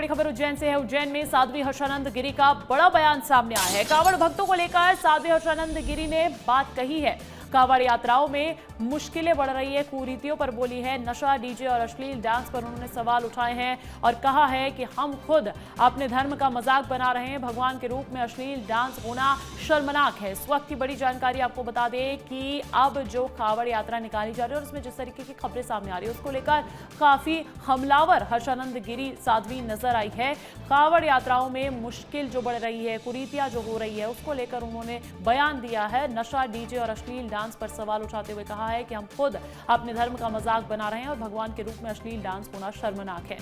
बड़ी खबर उज्जैन से है। उज्जैन में साध्वी हर्षानंद गिरी का बड़ा बयान सामने आया है। कांवड़ भक्तों को लेकर साध्वी हर्षानंद गिरी ने बात कही है। कांवड़ यात्राओं में मुश्किलें बढ़ रही है, कुरीतियों पर बोली है। नशा, डीजे और अश्लील डांस पर उन्होंने सवाल उठाए हैं और कहा है कि हम खुद अपने धर्म का मजाक बना रहे हैं। भगवान के रूप में अश्लील डांस होना शर्मनाक है। इस वक्त की बड़ी जानकारी आपको बता दें कि अब जो कांवड़ यात्रा निकाली जा रही है और उसमें जिस तरीके की खबरें सामने आ रही है उसको लेकर काफी हमलावर हर्षानंद गिरी साध्वी नजर आई है। कांवड़ यात्राओं में मुश्किल जो बढ़ रही है, कुरीतियां जो हो रही है, उसको लेकर उन्होंने बयान दिया है। नशा, डीजे और अश्लील डांस पर सवाल उठाते हुए कहा है कि हम खुद अपने धर्म का मजाक बना रहे हैं और भगवान के रूप में अश्लील डांस होना शर्मनाक है।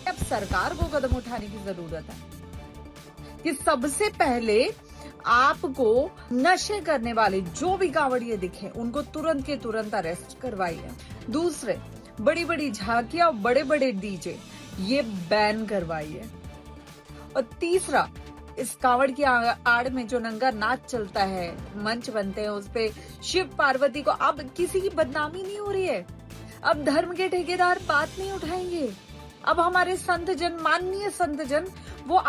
अब सरकार को कदम उठाने की जरूरत है कि सबसे पहले आपको नशे करने वाले जो भी कांवड़िए दिखे उनको तुरंत के तुरंत अरेस्ट करवाइए। दूसरे, बड़ी बड़ी झांकियां, बड़े बड़े डीजे ये बैन करवाइए। और तीसरा, इस कांवड़ की आड़ में जो नंगा नाच चलता है, मंच बनते हैं उस पे शिव पार्वती को, अब किसी की बदनामी नहीं हो रही है। अब धर्म के ठेकेदार बात नहीं उठाएंगे। अब हमारे संत जन, माननीय संत जन, वो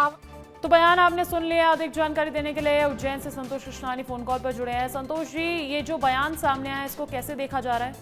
तो बयान आपने सुन लिया। अधिक जानकारी देने के लिए उज्जैन से संतोष कृष्णानी फोन कॉल पर जुड़े हैं। संतोष जी, ये जो बयान सामने आया है इसको कैसे देखा जा रहा है?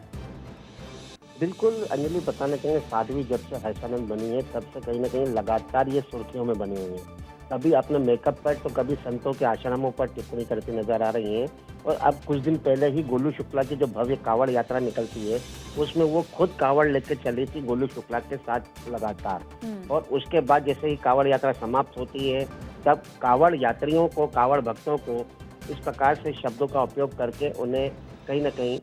बिल्कुल अंजलि, बताना चाहेंगे साध्वी जब से हर्षानंद बनी है तब से कहीं ना कहीं लगातार ये सुर्खियों में बनी हुई है। कभी अपने मेकअप पर तो कभी संतों के आश्रमों पर टिप्पणी करती नजर आ रही हैं। और अब कुछ दिन पहले ही गोलू शुक्ला की जो भव्य कांवड़ यात्रा निकलती है उसमें वो खुद कांवड़ लेकर चली थी गोलू शुक्ला के साथ लगातार। और उसके बाद जैसे ही कांवड़ यात्रा समाप्त होती है तब कांवड़ यात्रियों को, कांवड़ भक्तों को इस प्रकार से शब्दों का उपयोग करके उन्हें कहीं ना कहीं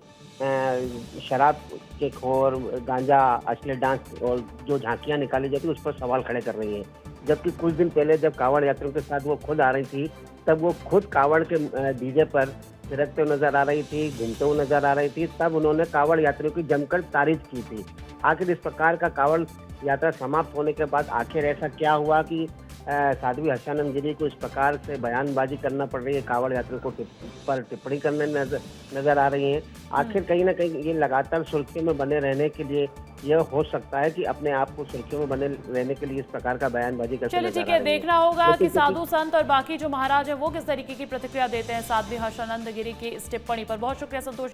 शराब के खोर, गांजा, अश्लील डांस और जो झांकियां निकाली जाती है उस पर सवाल खड़े कर रही है। जबकि कुछ दिन पहले जब कांवड़ यात्रियों के साथ वो खुद आ रही थी तब वो खुद कांवड़ के डीजे पर थिरकते हुए नजर आ रही थी, घूमते हुए नजर आ रही थी। तब उन्होंने कांवड़ यात्रियों की जमकर तारीफ की थी। आखिर इस प्रकार का कांवड़ यात्रा समाप्त होने के बाद आखिर ऐसा क्या हुआ कि साध्वी हर्षानंद गिरी को इस प्रकार से बयानबाजी करना पड़ रही है, कांवड़ यात्रियों को पर टिप्पणी करने नजर आ रही है। आखिर कहीं ना कहीं ये लगातार सुर्खियों में बने रहने के लिए यह हो सकता है कि अपने आप को सुर्खियों में बने रहने के लिए इस प्रकार का बयानबाजी करते चलिए ठीक है, देखना होगा कि साधु संत और बाकी जो महाराज है वो किस तरीके की प्रतिक्रिया देते हैं साध्वी हर्षानंद गिरी की इस टिप्पणी पर। बहुत शुक्रिया संतोष।